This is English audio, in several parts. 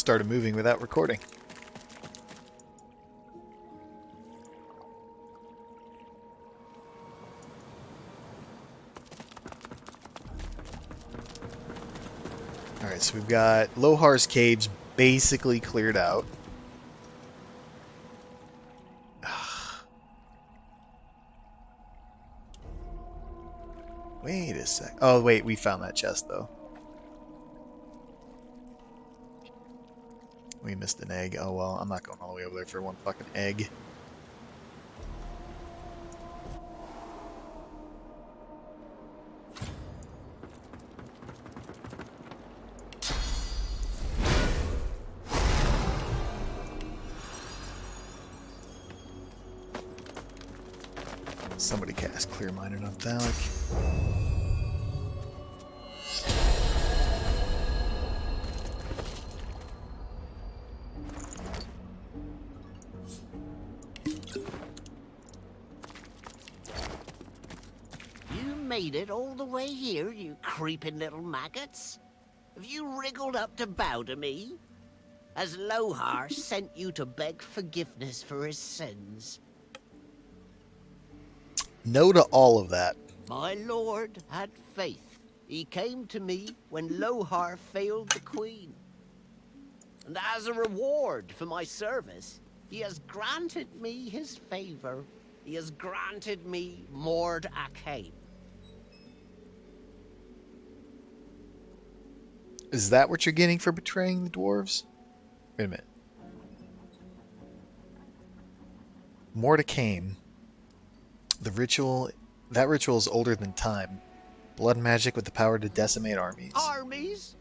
started moving without recording. Alright, so we've got Lohar's caves basically cleared out. Wait a sec. Oh, wait, we found that chest, though. We missed an egg. Oh, well, I'm not going all the way over there for one fucking egg. Somebody cast Clear Minded on Thalic. Made it all the way here, you creeping little maggots? Have you wriggled up to bow to me? Has Lohar sent you to beg forgiveness for his sins? No to all of that. My lord had faith. He came to me when Lohar failed the queen. And as a reward for my service, he has granted me his favor. He has granted me Mord Akhaim. Is that what you're getting for betraying the dwarves? Wait a minute. Mordecane. The ritual... That ritual is older than time. Blood magic with the power to decimate armies. Armies?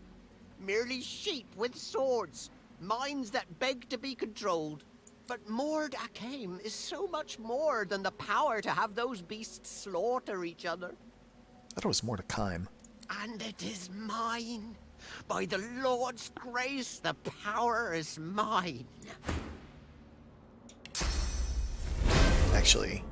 Merely sheep with swords. Minds that beg to be controlled. But Mord Akhaim is so much more than the power to have those beasts slaughter each other. I thought it was Mordecai. And it is mine. By the Lord's grace, the power is mine. Actually...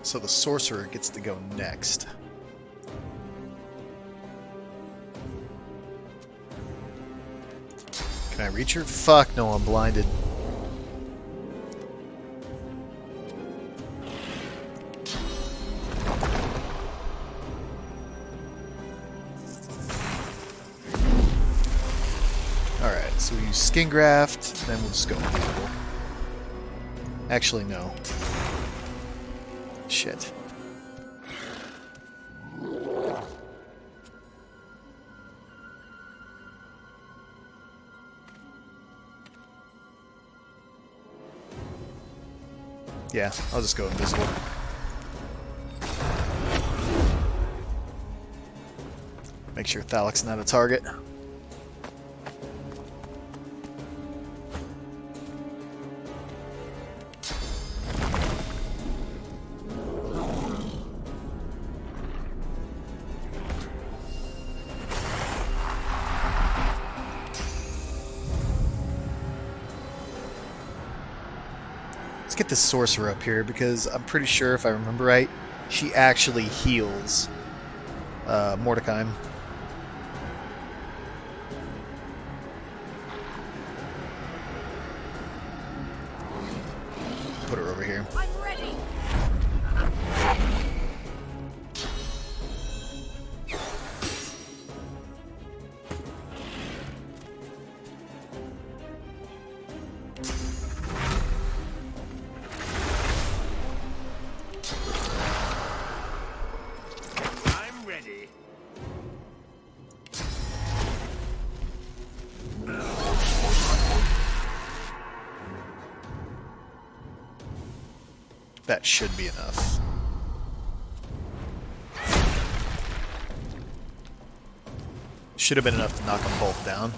So the sorcerer gets to go next. Can I reach her? Fuck no, I'm blinded. Alright, so we use skin graft, then we'll just go invisible. Actually, no. Shit. Yeah, I'll just go invisible. Make sure Thalic's not a target. Let's get this sorcerer up here, because I'm pretty sure, if I remember right, she actually heals Mordecai. Put her over here. I'm ready. I'm ready. That should be enough. Should have been enough to knock them both down.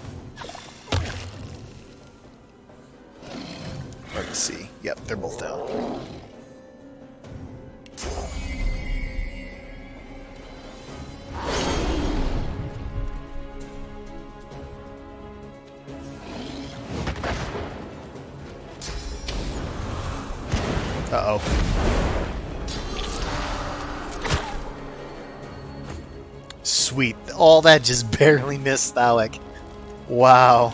Let's see. Yep, they're both down. Uh-oh. Sweet. All that just barely missed Alec. Wow.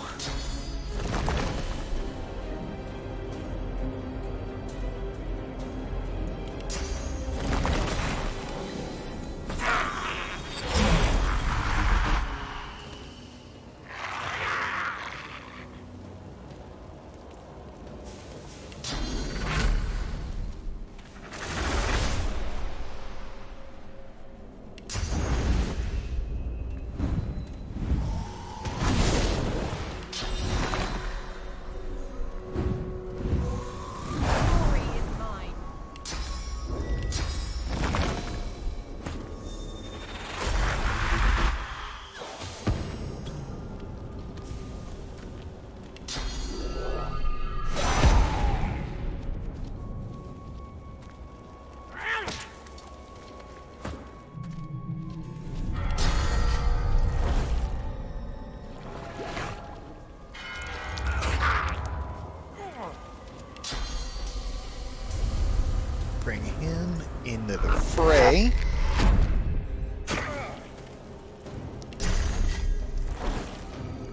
Glory is mine. Bring him into the fray.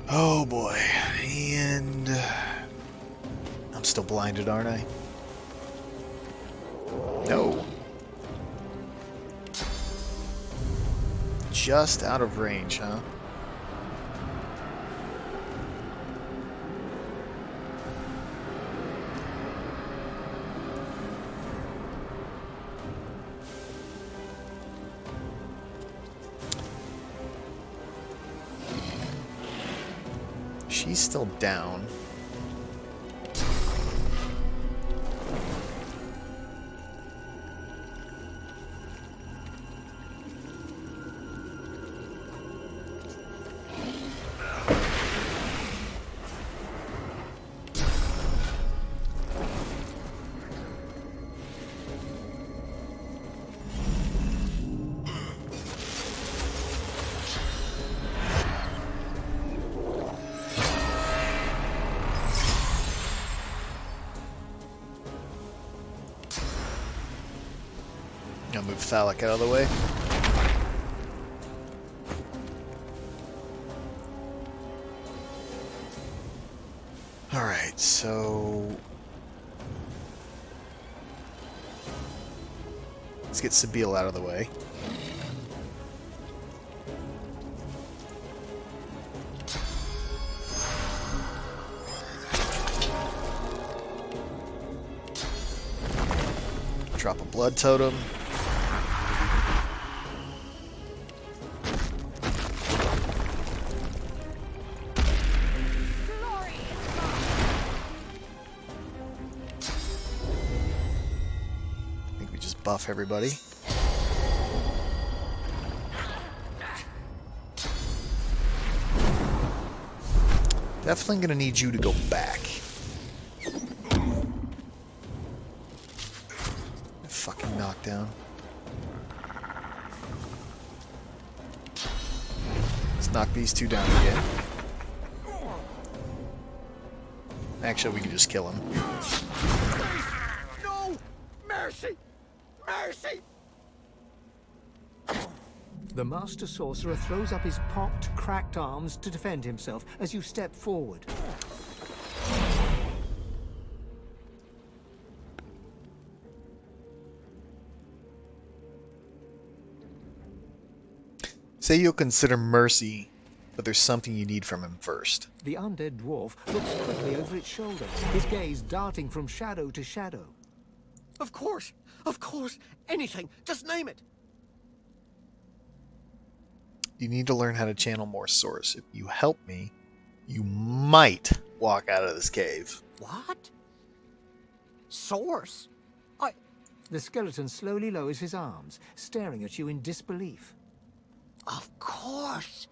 Oh boy. And I'm still blinded, aren't I? No. Just out of range, huh? She's still down. I'll move Thalak out of the way. Alright, so let's get Sabine out of the way. Drop a blood totem. Glory is mine. I think we just buff everybody. Definitely gonna need you to go back. Fucking knockdown. Let's knock these two down again. Actually, we can just kill him. Mercy! Mercy! The Master Sorcerer throws up his pocked, cracked arms to defend himself as you step forward. Say you'll consider mercy, but there's something you need from him first. The undead dwarf looks quickly over its shoulder, his gaze darting from shadow to shadow. Of course! Of course! Anything! Just name it! You need to learn how to channel more source. If you help me, you might walk out of this cave. What? Source? The skeleton slowly lowers his arms, staring at you in disbelief. Of course!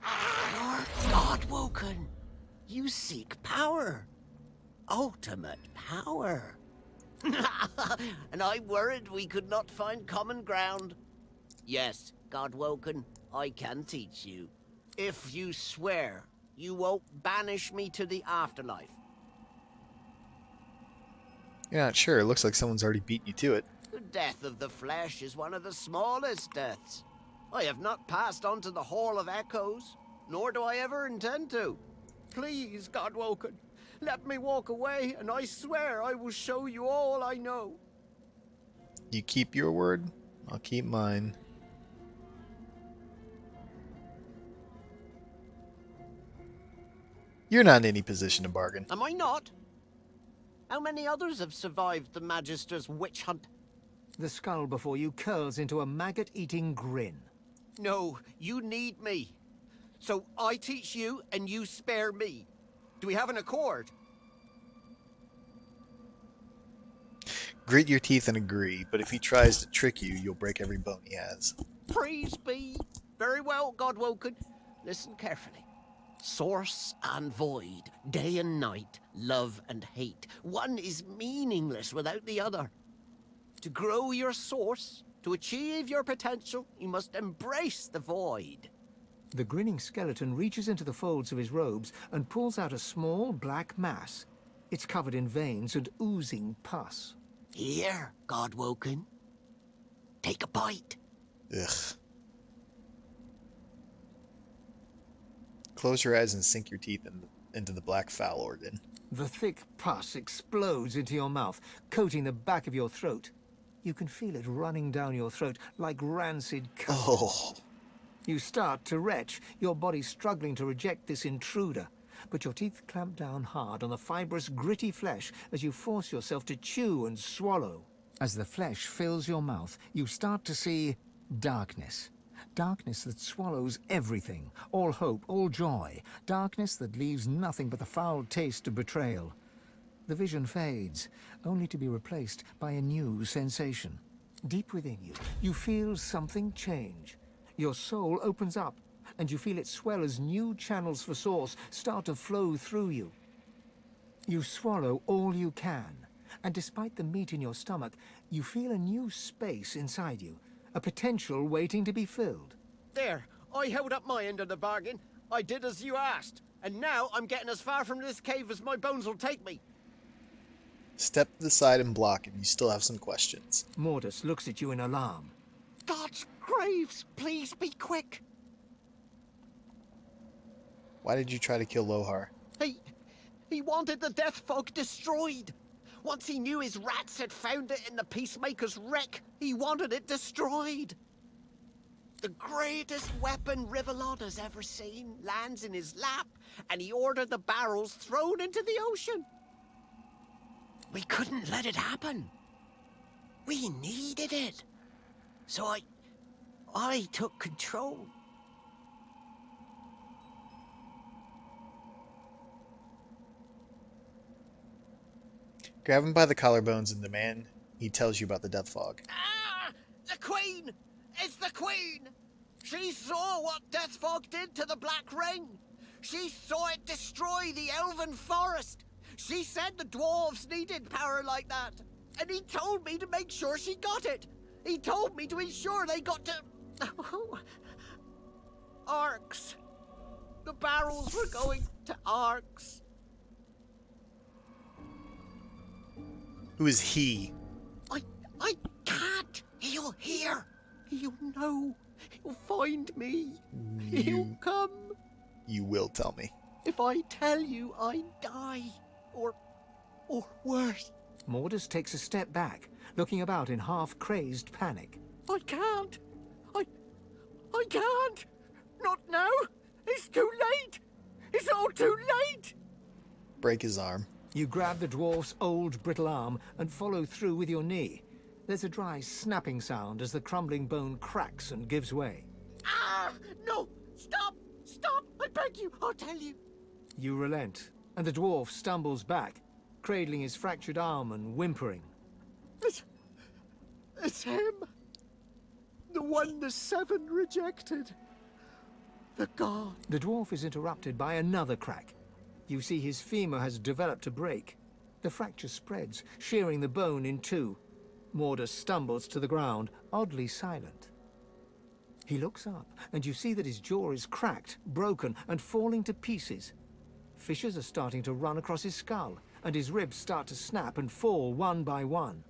You're God-woken! You seek power! Ultimate power! And I worried we could not find common ground. Yes, God-woken, I can teach you. If you swear you won't banish me to the afterlife. You're not sure. It looks like someone's already beaten you to it. The death of the flesh is one of the smallest deaths. I have not passed on to the Hall of Echoes, nor do I ever intend to. Please, Godwoken, let me walk away, and I swear I will show you all I know. You keep your word, I'll keep mine. You're not in any position to bargain. Am I not? How many others have survived the Magister's witch hunt? The skull before you curls into a maggot-eating grin. No, you need me. So I teach you, and you spare me. Do we have an accord? Grit your teeth and agree, but if he tries to trick you, you'll break every bone he has. Praise be. Very well, Godwoken. Listen carefully. Source and void, day and night, love and hate. One is meaningless without the other. To grow your source, to achieve your potential, you must embrace the void. The grinning skeleton reaches into the folds of his robes and pulls out a small black mass. It's covered in veins and oozing pus. Here, Godwoken. Take a bite. Ugh. Close your eyes and sink your teeth into the black foul organ. The thick pus explodes into your mouth, coating the back of your throat. You can feel it running down your throat like rancid custard. Oh. You start to retch, your body struggling to reject this intruder. But your teeth clamp down hard on the fibrous, gritty flesh as you force yourself to chew and swallow. As the flesh fills your mouth, you start to see darkness. Darkness that swallows everything, all hope, all joy. Darkness that leaves nothing but the foul taste of betrayal. The vision fades, only to be replaced by a new sensation. Deep within you, you feel something change. Your soul opens up, and you feel it swell as new channels for source start to flow through you. You swallow all you can, and despite the meat in your stomach, you feel a new space inside you, a potential waiting to be filled. There, I held up my end of the bargain. I did as you asked. And now I'm getting as far from this cave as my bones will take me. Step to the side and block if you still have some questions. Mortis looks at you in alarm. God's graves, please be quick. Why did you try to kill Lohar? He wanted the Death Fog destroyed. Once he knew his rats had found it in the Peacemaker's wreck, he wanted it destroyed. The greatest weapon Rivellon has ever seen lands in his lap, and he ordered the barrels thrown into the ocean. We couldn't let it happen. We needed it. So I took control. Grab him by the collarbones and demand he tells you about the death fog. Ah! The Queen! It's the Queen! She saw what Death Fog did to the Black Ring. She saw it destroy the Elven Forest. She said the dwarves needed power like that. And he told me to make sure she got it. He told me to ensure they got to... Arcs. The barrels were going to Arcs. I can't. He'll hear. He'll know. He'll find me. He'll come. You will tell me. If I tell you, I die. Or worse. Mordus takes a step back, looking about in half-crazed panic. I can't. I can't. Not now. It's too late. It's all too late. Break his arm. You grab the dwarf's old, brittle arm and follow through with your knee. There's a dry snapping sound as the crumbling bone cracks and gives way. Ah! No! Stop! Stop! I beg you! I'll tell you. You relent, and the dwarf stumbles back, cradling his fractured arm and whimpering. It's him. The one the seven rejected. The god. The dwarf is interrupted by another crack. You see his femur has developed a break. The fracture spreads, shearing the bone in two. Mordus stumbles to the ground, oddly silent. He looks up, and you see that his jaw is cracked, broken, and falling to pieces. Fissures are starting to run across his skull, and his ribs start to snap and fall one by one.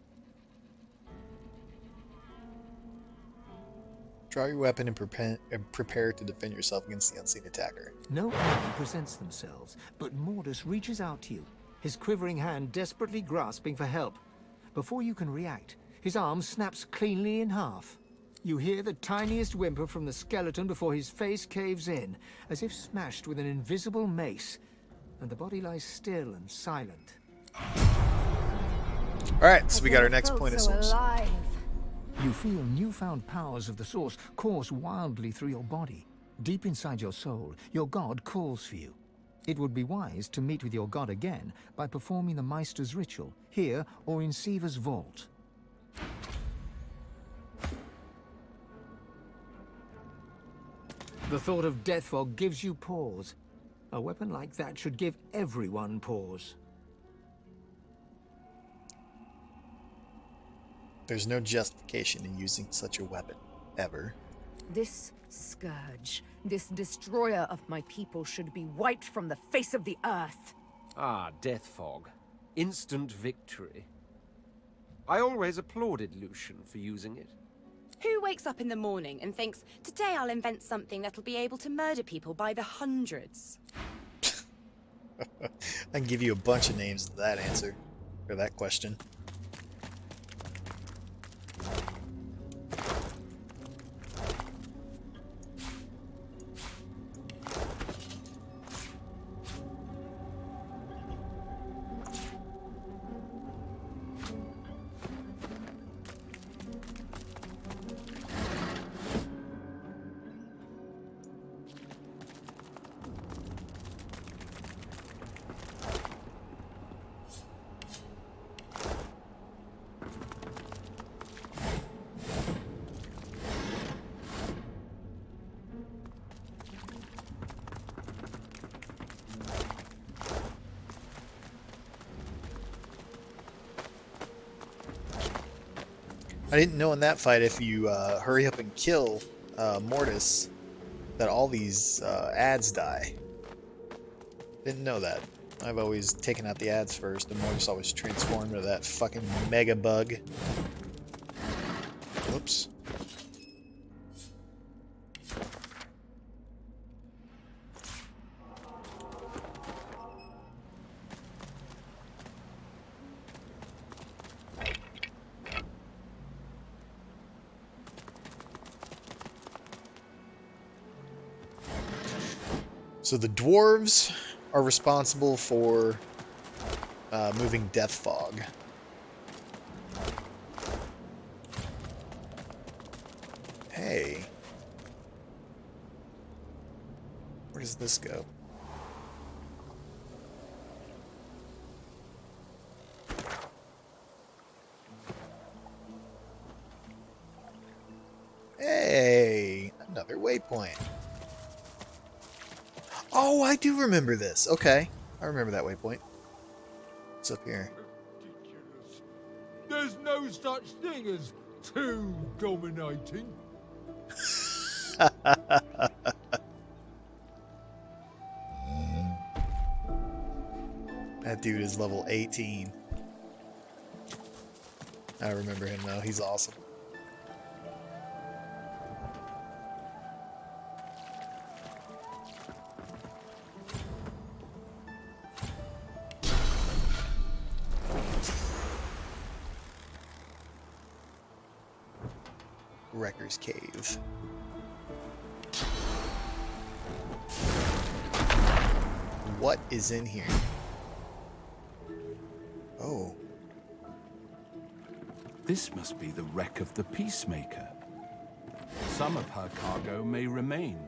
Draw your weapon and prepare to defend yourself against the unseen attacker. No enemy presents themselves, but Mordus reaches out to you, his quivering hand desperately grasping for help. Before you can react, his arm snaps cleanly in half. You hear the tiniest whimper from the skeleton before his face caves in, as if smashed with an invisible mace, and the body lies still and silent. Alright, so we got our next point of source. Alive. You feel newfound powers of the source course wildly through your body. Deep inside your soul, your god calls for you. It would be wise to meet with your god again by performing the Meister's ritual, here or in Siva's vault. The thought of Deathfog gives you pause. A weapon like that should give everyone pause. There's no justification in using such a weapon, ever. This scourge, this destroyer of my people should be wiped from the face of the earth. Ah, Deathfog. Instant victory. I always applauded Lucian for using it. Who wakes up in the morning and thinks, today I'll invent something that'll be able to murder people by the hundreds? I can give you a bunch of names to that answer, for that question. I didn't know in that fight if you hurry up and kill Mortis that all these ads die. Didn't know that. I've always taken out the ads first and Mortis always transformed into that fucking mega bug. Whoops. So the dwarves are responsible for moving death fog. Hey. Where does this go? Hey, another waypoint. Oh, I do remember this. Okay. I remember that waypoint. What's up here? Ridiculous. There's no such thing as too dominating. That dude is level 18. I remember him though. He's awesome. Wrecker's Cave. What is in here? Oh. This must be the wreck of the Peacemaker. Some of her cargo may remain.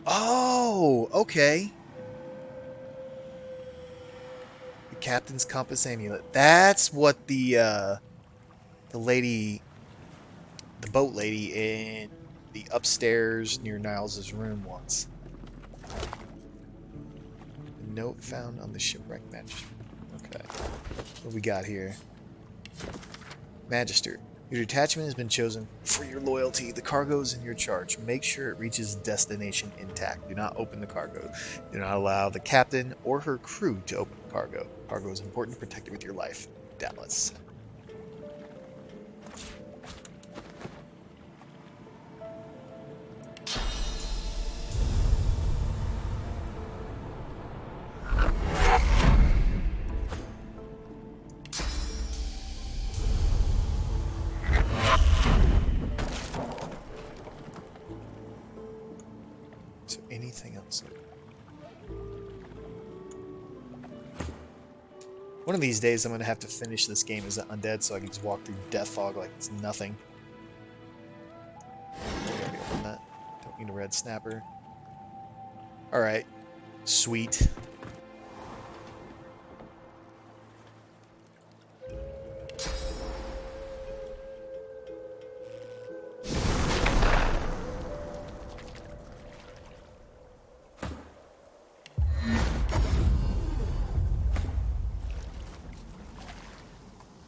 Oh, okay. The Captain's Compass Amulet. That's what the lady, the boat lady in the upstairs near Niles's room wants. A note found on the shipwreck Magister. Okay. What we got here? Magister. Your detachment has been chosen for your loyalty. The cargo is in your charge. Make sure it reaches destination intact. Do not open the cargo. Do not allow the captain or her crew to open the cargo. Cargo is important. Protect it with your life. Dallas. Anything else? One of these days I'm going to have to finish this game as an undead so I can just walk through Death Fog like it's nothing. Open that. Don't need a red snapper. Alright. Sweet.